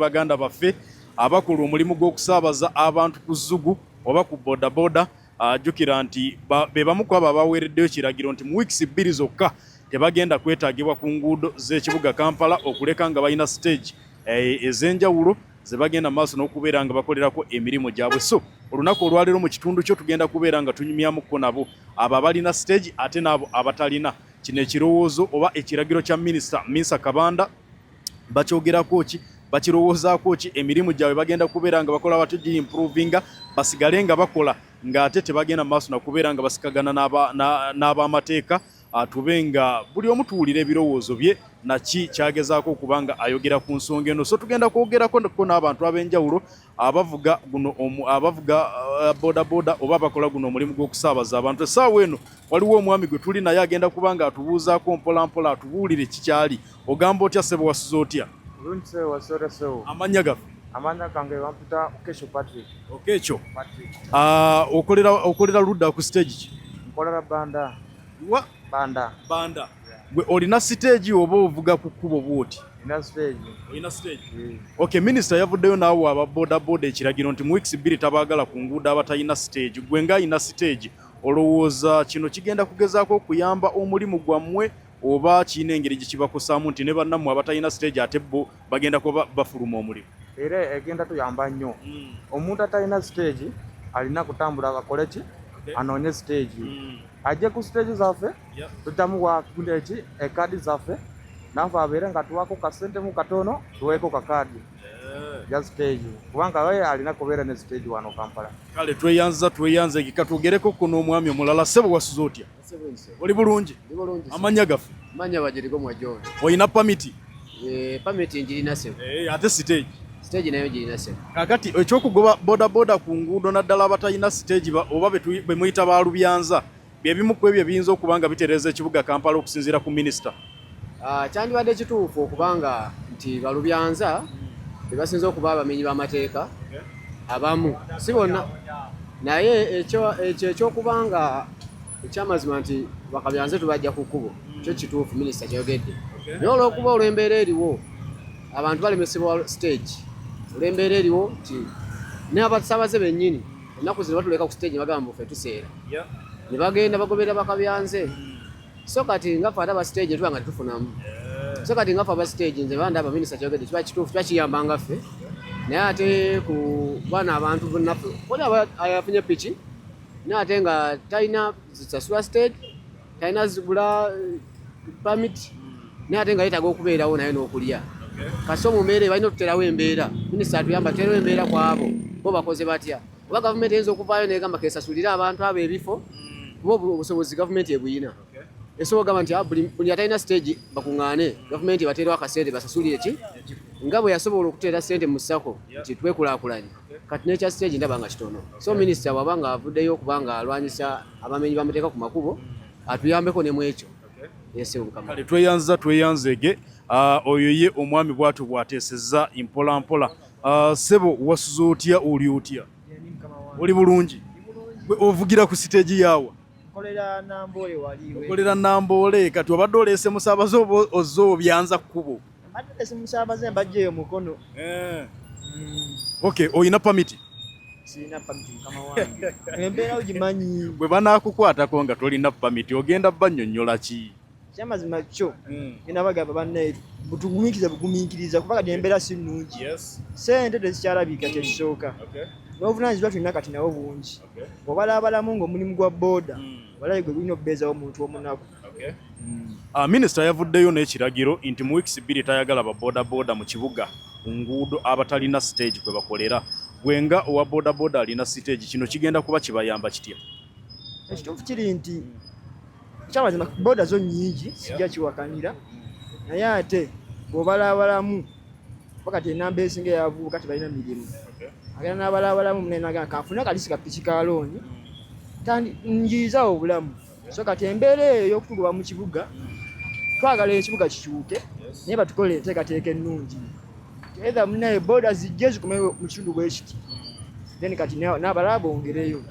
baganda baffe abakola omulimu gw'okusaabaza abantu ku Zzugu oba ku bodaboda jjukira nti be bamu ku abo abaweereddeyo kiragiro nti mu wiikisi 2 zokka tebagenda kwetaagibwa ku nguudo z'ekibuga Kampala okuleka nga balina stage ez'enjawulo ze bagenda maaso n'okubeera nga bakolerako emirimu gyabwe. So olunaku olwaleero mu kitundu kyo tugenda kubeera nga tunyumyamukko nabo abo abalina stage ate n'abo abatalina. Kino ekirowoozo oba ekiragiro kya minisita Minsa Kabanda bakyogerako ki, bakirowoozaako ki, emirimu gyabwe bagenda kubeera nga bakola batyo gi improvinga basigale nga bakola ng'ate tebagenda maaso nakubeera nga basikagana n'ab'amateeka tube nga buli omu tuwulira ebirowoozo bye naki kyagezaako okuba nga ayogera ku nsonga eno. So tugenda kwogerako n'abantu ab'enjawulo abavuga bodaboda oba abakola guno omulimu gw'okusaabaza abantu. Essaawa eno waliwo omwami gwe tuli naye agenda kuba nga atubuuzaako mpolampola atubuulire kikyali. Ogamba otya ssebo, wasuza otya? Amannya gaffe? Amanda kange wamputa Okesho Patrick. Okesho Patrick. Okolera ludda ku stage ki? Nkolera Banda. Wa? Banda. Banda. Gwe olina stage oba ovuga ku kkubo bwoti? Ina stage. Olina stage? Okay, minister yavuddeyo naawe aba bodaboda ekiragiro nti mu weeks 2 tabaagala ku nguudo abatalina stage. Gwe nga alina stage olowooza kino kigenda kugezaako okuyamba omulimu gwammwe oba kiina engeri gye kibakosaamu nti ne bannammwe abatalina stage ate bo bagenda kuba bafuluma omulimu? Era egenda tuyamba nnyo. Omuntu atalina stage alina kutambula akakole ki? Anoonye stage. Ajje ku stage zaffe tutamuwa kundeeki ekaadi zaffe nafe abeere nga tuwaako kasente mu katono tuweeko kakaadi ya stage kubanga we alina kubeera ne stage wano Kampala. Kale tweyanze katugereko ko n'omwami omulala. Ssebo, wasuza otya? Oli bulungi? Amannya gaffe? Manya Bajerigo Mwajoni. Olina pamiti? Pamiti njirina ssebo. Ate stage? Stage nayo njirina ssebo. Kakati ekyokugoba bodaboda ku nguudo naddala abatalina stage oba be muyita baalubyanza bye bimu ku ebyo ebiyinza okuba nga bitereeza ekibuga Kampala okusinziira ku minisita? Kyandibadde kituufu okubanga nti balubyanza be basinza okuba abamenyi b'amateeka abamu, si bonna, naye ekyo ekyokubanga ekyamazima nti bakabyanze tubajja ku kkubo kyo kituufu, minisita kyogedde. Naye olw'okuba olw'embeera eriwo abantu balemesebwa stage, olw'embeera eriwo nti n'abasaabaze bennyini ennaku zino batuleka ku stage bagamba ffe tuseera ne bagenda bagoberera bakabyanze. So kati nga ffe ate aba stage tuba nga tetufunamu. So kati nga ffe aba stage nze banda aba minisita kyogedde kiba kituufu, kiba kiyambanga ffe. Naye ate ku bana abantu bonnaffe oli aba ayafunye piki naye ate nga talina zisasula stage, talina zigula permit, naye ate nga yeetaaga okubeerawo naye n'okulya. Kasi mu mbeera balina okuterawo embeera, minisita atuyamba tuterawo embeera ku abo bo bakoze batya. Oba gavumenti eyinza okuvaayo negamba kesasulire abantu abo ebifo kuba obusobozi gavumenti ebuyina. Esobola ogamba nti buli atalina stage bakuŋŋaane gavumenti bateerewo akasente basasulire ki nga bwe yasobola okuteera ssente mu ssako nti twekulaakulanye. Kati n'ekya stage ndaba nga kitono. So minisita bw'aba nga avuddeyo okuba nga alwanyisa abamenyi b'amateeka ku makubo atuyambeko ne mu ekyo. Kale tweyanzege oyo ye omwami bw'atyo bw'ateesezza mpolampola. Ssebo, wasuza otya, oli otya? Oli bulungi? Ovugira ku stage yaawa? Nkolera Namboole waliwe. Okolera Namboole. Kati obadde oleese musaabaze oba ozze obyanza kkubo? Mbadde oleese musaabaze mbajjeeyo mukono. Okay, oyina pamiti? Sirina pamiti mukama wange. Embeera ogimanyi. Bwe banaakukwatako nga tolina pamiti ogenda bannyonnyola ki? Kyamazima kyo genda bagamba banne bugumiikiriza kuba kati embeera si nnungi. Ssente tezikyalabika kyekisooka. N'obuvunaanyizibwa tulina kati nawo bungi. Bw'obalaabalamu ng'omulimu gwa booda walayi gwe gulina okubeezawo omuntu omunaku. Minisita yavuddeyo n'ekiragiro nti mu wiikisi 2 tayagala babodaboda mu kibuga ku nguudo abatalina stage kwe bakolera. Gwe nga owa bodaboda alina stage, kino kigenda kuba kibayamba kitya? Ekituufu kiri nti kyamazima booda zo nnyingi sijja kiwakanira, naye ate bw'obalaabalamu wakati enamba esinga y'abavubuka tebalina mirimu. Agenda n'abalaabalamu munenagamba kanfune kalisi ka piki ka looni njirizaawo obulamu. So kati embeera eyo ey'okutugobwa mu kibuga twagala ekibuga kikyuke naye batukolere enteekateeka ennungi. Either munaye booda zijje zikume mu kitundu bwe kiti then kati n'abalala bongereyo.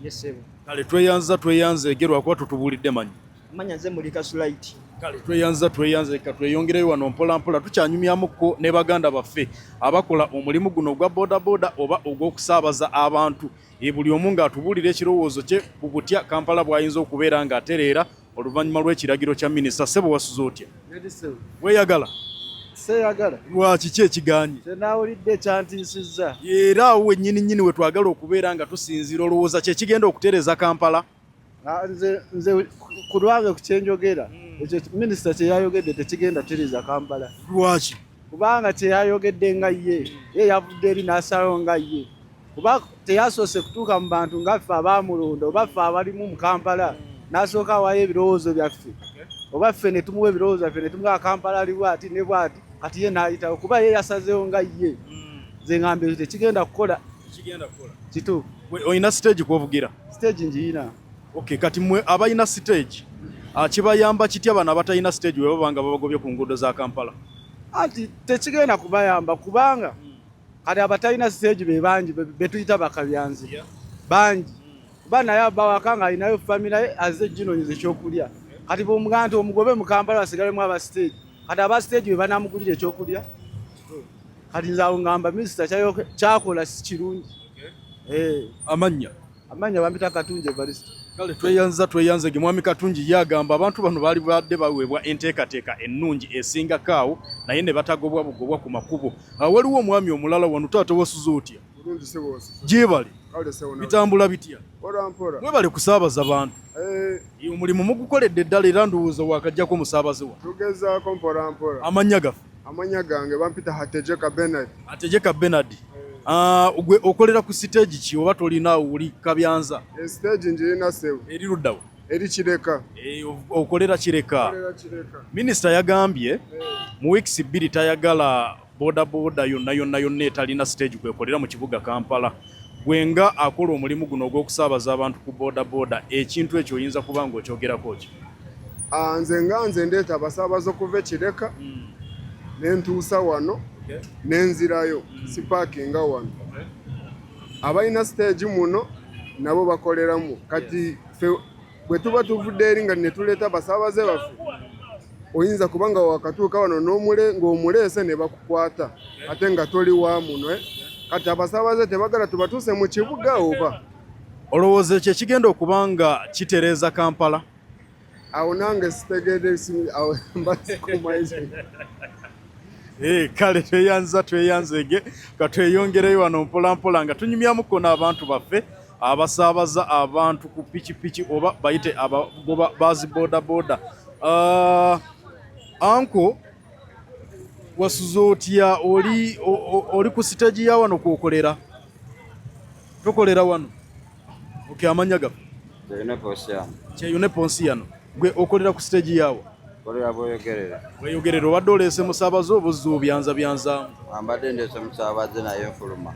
Yes, sebo. Kale tweyanze egerwa kuba tutubuulidde manyi. Manya nze Mulika Sulaiti. kale tweyanze ka tweyongereyo wano mpola mpola tukyanyumyamuko ne baganda baffe abakola omulimu guno ogwa boda oba ogw'okusaabaza abantu buli omu ng'atubuulira ekirowoozo kye ku butya Kampala bw'ayinza okubeera ng'atereera oluvannyuma lw'ekiragiro kya minisita. Ssebo wasuza otya? Weeyagala? Seeyagala. Lwaki ki ekiganye? Tenaawulidde ekyantiisizza. Era awo wennyini we twagala okubeera nga tusinziira olowooza kye kigenda okutereeza Kampala? Nze ku lwange ku kyenjogera ekyo minisita kye yayogedde tekigenda tereeza Kampala. Lwaki? Kubanga kye yayogedde nga ye yavudde eri n'asalawo nga ye. Kuba teyasoose kutuuka mu bantu nga ffe abaamulonda oba ffe abalimu mu Kampala n'asooka awaayo ebirowoozo byaffe. Oba ffe ne tumuwa ebirowoozo byaffe ne tumuwa Kampala ali bw'ati ne bw'ati kati ye n'ayitawo kuba ye yasazeewo nga ye. Nze ngambe tekigenda kukola. Kituufu. Oyina stage kw'ovugira? Stage njiyina. Okay, kati mwe abayina stage kibayamba kitya bano abatalina stage we baba nga babagobye ku nguudo za Kampala? Ati tekigenda kubayamba kubanga kati abatalina stage be bangi betuyita bakabyanzi bangi kuba naye abawaka nga alinayo famire ye azze ginonyiza ekyokulya. Kati bw'omuganda omugobe mu Kampala basigalemu aba stage kati aba stage be banamugulira ekyokulya. Kati nze awo ngamba minisita kyakola si kirungi. Amanya bampita Katunji Evariste. Kale tweyanze ge mwami Katunji yagamba abantu bano baali badde baweebwa enteekateeka ennungi esingako awo naye ne batagobwa bugobwa ku makubo. Waliwo omwami omulala wano taata wasuza otya? Bulungi sibose. Gyebali? Kale sewona. Bitambula bitya? Mpola. Mwebale kusaabaza bantu. Omulimu mugukoledde ddala era ndowooza waakajjako musaabaze wa. Tugezaako mpola. Amannya gaffe? Amannya gange bampita Hatejeka Bernard. Hatejeka Bernard. Gwe okolera ku stage ki oba tolina uli Kabyanza? Stage njirina sewu. Eri luddawa? Eri Kireka. Okolera Kireka. Minisita yagambye mu weeks 2 tayagala boda yonna etalina stage kwekolera mu kibuga Kampala. Gwenga akola omulimu guno ogw'okusaabaza abantu ku boda ekintu ekyo oyinza kuba ng'okyogerako ki? Nze ndeeta abasaabaza okuva Kireka n'entuusa wano nenzirayo sipakinga wano. Abalina stage muno nabo bakoleramu. Kati bwe tuba tuvudde eri nga ne tuleeta abasaabaze baffe oyinza kubanga wakatuuka wano ng'omuleese ne bakukwata ate nga toli wa muno. Kati abasaabaze tebagala tubatuuse mu kibuga oba? Olowooza ekyo ekigenda okuba nga kitereeza Kampala? Awo nange sitegedde mbasikumayizo. Kale tweyanzege katweyongereyo wano mpola nga tunyumyamuko n'abantu baffe abasaabaza abantu ku pikipiki oba bayite abagoba bazi boda. Anko wasuza otya? Oli ku stage ya wano kwokolera? Tokolera wano? Okay, amanya gaffe? Kyeyune Ponsiano. Gwe okolera ku stage yawo? Weeyogerera obadde oleese musaabaze oba ozze obyanza? Ambadde ndeese musaabaze naye nfuluma.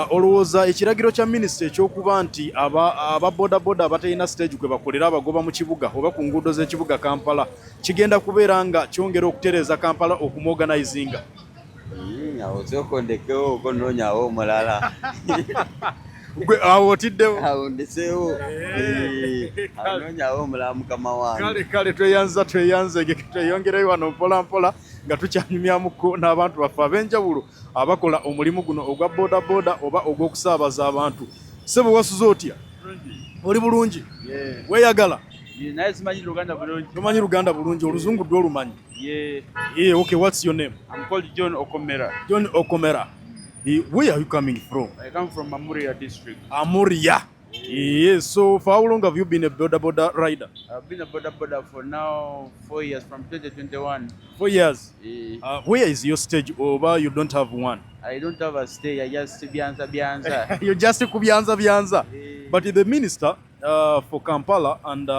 Olowooza ekiragiro kya minisita ekyokuba nti aba boda abatalina stage kwe bakolera abagoba mu kibuga oba ku nguudo z'ekibuga Kampala kigenda kubeera nga kyongera okutereeza Kampala okumuorganizinga? Awo sooka ondekewo okonoonyawo omulala. Gwe awo otiddewo? Awo ndeseewo. Anoonyawo omulala mukama wange. Kale tweyanze tweyongereyo wano mpola nga tukyanyumyamuko n'abantu baffe ab'enjawulo abakola omulimu guno ogwa boda oba ogw'okusaabaza abantu. Ssebo wasuza otya? Oli bulungi? Weeyagala? Naye simanyi Luganda bulungi. Tomanyi Luganda bulungi, oluzungu dwe olumanyi? Okay, what's your name? I'm called John Okomera. John Okomera. Where are you coming from? I come from Amuria district. Amuria. Yes, so for how long have you been a boda rider? I've been a boda for now 4 years, from 2021. 4 years? Where is your stage, or you don't have one? I don't have a stage, I just bianza. You just bianza. But the minister for Kampala, and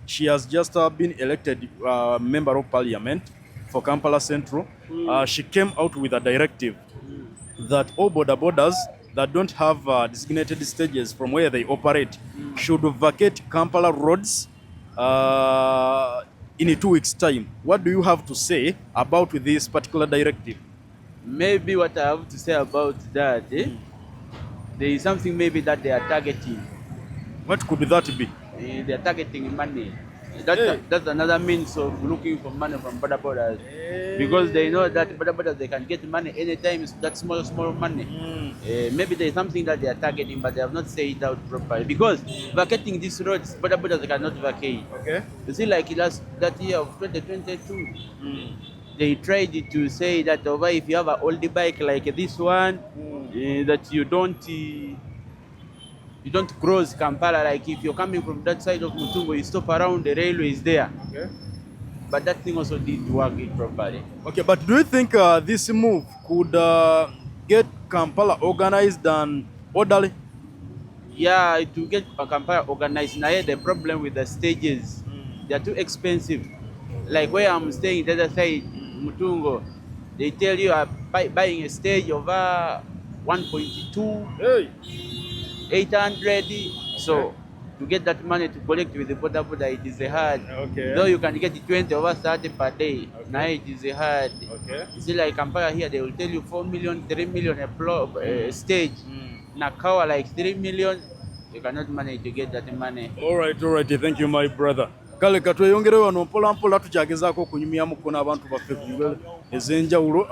she has just been elected member of parliament for Kampala Central. She came out with a directive that all bodas that don't have designated stages from where they operate should vacate Kampala roads in 2 weeks' time. What do you have to say about this particular directive? Maybe what I have to say about that, there is something maybe that they are targeting. What could that be? They are targeting money. That's another means of looking for money from border borders. Because they know that border borders they can get money anytime. That small money. Maybe there's something that they are targeting, but they have not said it out properly. Because vacating these roads, border borders they cannot vacate. Okay. You see, like that year of 2022, they tried to say that over if you have an old bike like this one, that you don't cross Kampala. Like if you're coming from that side of Mutungo, you stop around, the railway is there. Okay. But that thing also didn't work it properly. Okay, but do you think this move could get Kampala organized and orderly? Yeah, to get Kampala organized. Now the problem with the stages, they are too expensive. Like where I'm staying, the other side, Mutungo, they tell you buying a stage over 1.2, 800. So to get that money to collect with the border, it is hard. Okay. Though you can get 20 over 30 per day, now it is hard. Okay. You see, like Kampala here, they will tell you 4 million, 3 million a stage. Nakawa like 3 million, you cannot manage to get that money. All right. Thank you, my brother. Kale katweyongere wano mpola mpola tukyagezaako okunyumyamuko n'abantu baffe ku ngero ez'enjawulo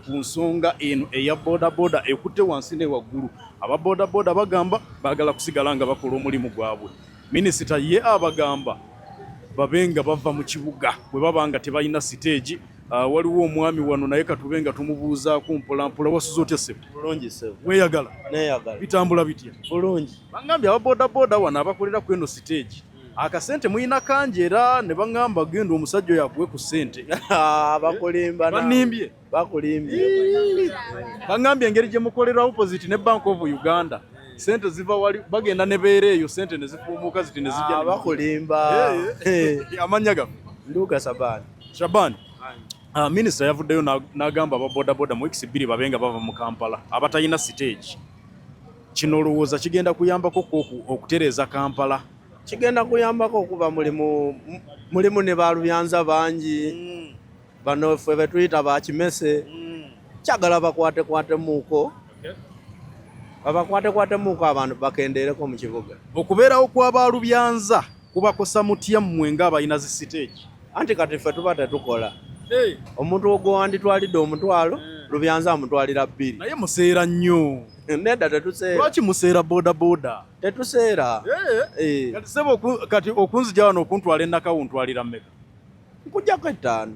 ku nsonga eno eya boda ekutte wansi ne waggulu. Aba boda bagamba baagala kusigala nga bakola omulimu gwabwe. Minisita ye abagamba babenga bava mu kibuga bwe baba nga tebalina siteegi. Waliwo omwami wano naye katubenga tumubuuzaako mpola mpola wasuze otya ssebo? Bulungi ssebo. Weeyagala? Neeyagala. Bitambula bitya? Bulungi. Bangambye aba boda wano abakolera ku eno siteegi. Akasente muyina kanjera ne bangamba genda omusajja oyo akuwe ku ssente. Bakulimba na. Banimbye. Bakulimbye. Bangambye engeri gye mukolera opposite ne Bank of Uganda. Sente ziva wali bagenda ne beera eyo sente ne zifuumuuka ziti ne zijja. Bakulimba. Amanya gafu. Nduga Sabani. Shabani. Minisita yavuddeyo n'agamba aba boda mu weeks 2 babenga bava mu Kampala abatalina stage. Kino olowooza kigenda kuyambako okutereeza Kampala? Kigenda kuyambako okuba mulimu ne balubyanza bangi. Bano ffe betuyita bakimese. Kyagala bakwate muuko. Babakwate muuko abantu bakendeereko mu kibuga. Okubeerawo kw'abalubyanza kubakosa mutya mmwe ng'abalina zi stage? Anti kati ffe tuba tetukola. Omuntu ogwanditwalidde omutwalo, lubyanza amutwalira 2. Naye museera nnyo. Nedda tetuseera. Lwaki museera boda? Tetuseera. Kati sebo kati okunzija wano okuntwala ennakawo ntwalira mmeka? Nkujjako 5.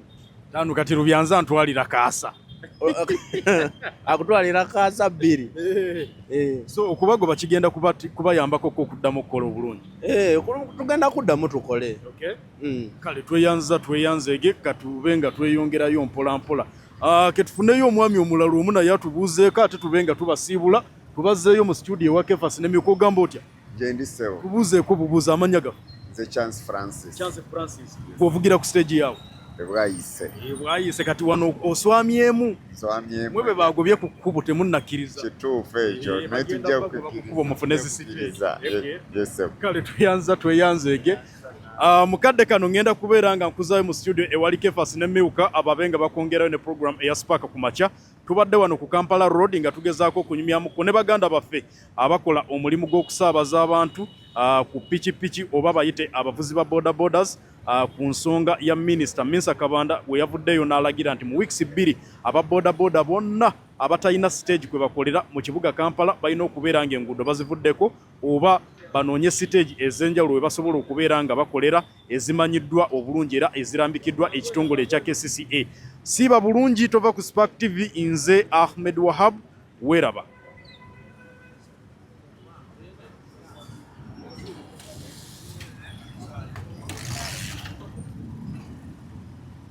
5 kati lubyanza ntwalira kaasa. Akutwalira kaasa 2. So okubagoba kigenda kubayambako okuddamu okukola obulungi. Tugenda kuddamu tukole. Kale tweyanzege katube nga tweyongerayo mpola mpola. Ketufuneyo omwami omulala omu naye atubuuzeeko ate tube nga tubasiibula tubazzeeyo mu studio ewa Kefas ne Myuka ogamba otya? Jendi Sewo. Tubuuzeeko bubuuza amanya gafu. Nze Chance Francis. Chance Francis. Bw'ovugira ku stage yawo? Bwayise. Bwayise kati wano oswamyemu. Nswamyemu. Mwe be bagobye ku kkubo temunnakkiriza. Kituufu ekyo. Netujja kukkiriza. Mufune zi stage. Yes. Kale tweyanzege. Mukadde kano ngenda kubeera nga nkuzaayo mu studio ewali Kefas ne Myuka ababenga bakongerayo ne program eya Spark ku makya. Tubadde wano ku Kampala Road nga tugezaako okunyumyamuko ne baganda baffe abakola omulimu gw'okusaabaza abantu ku pikipiki oba bayite abavuzi ba bodas ku nsonga ya Minisita Minsa Kabanda we yavuddeyo n'alagira nti mu weeks 2 aba boda bonna abatalina stage kwe bakolera mu kibuga Kampala balina okubeera nga enguudo bazivuddeko oba banoonye stage ez'enjawulo we basobola okubeera nga bakolera ezimanyiddwa obulungi era ezirambikiddwa ekitongole ekya KCCA. Siba bulungi tova ku Spark TV nze Ahmed Wahab weraba.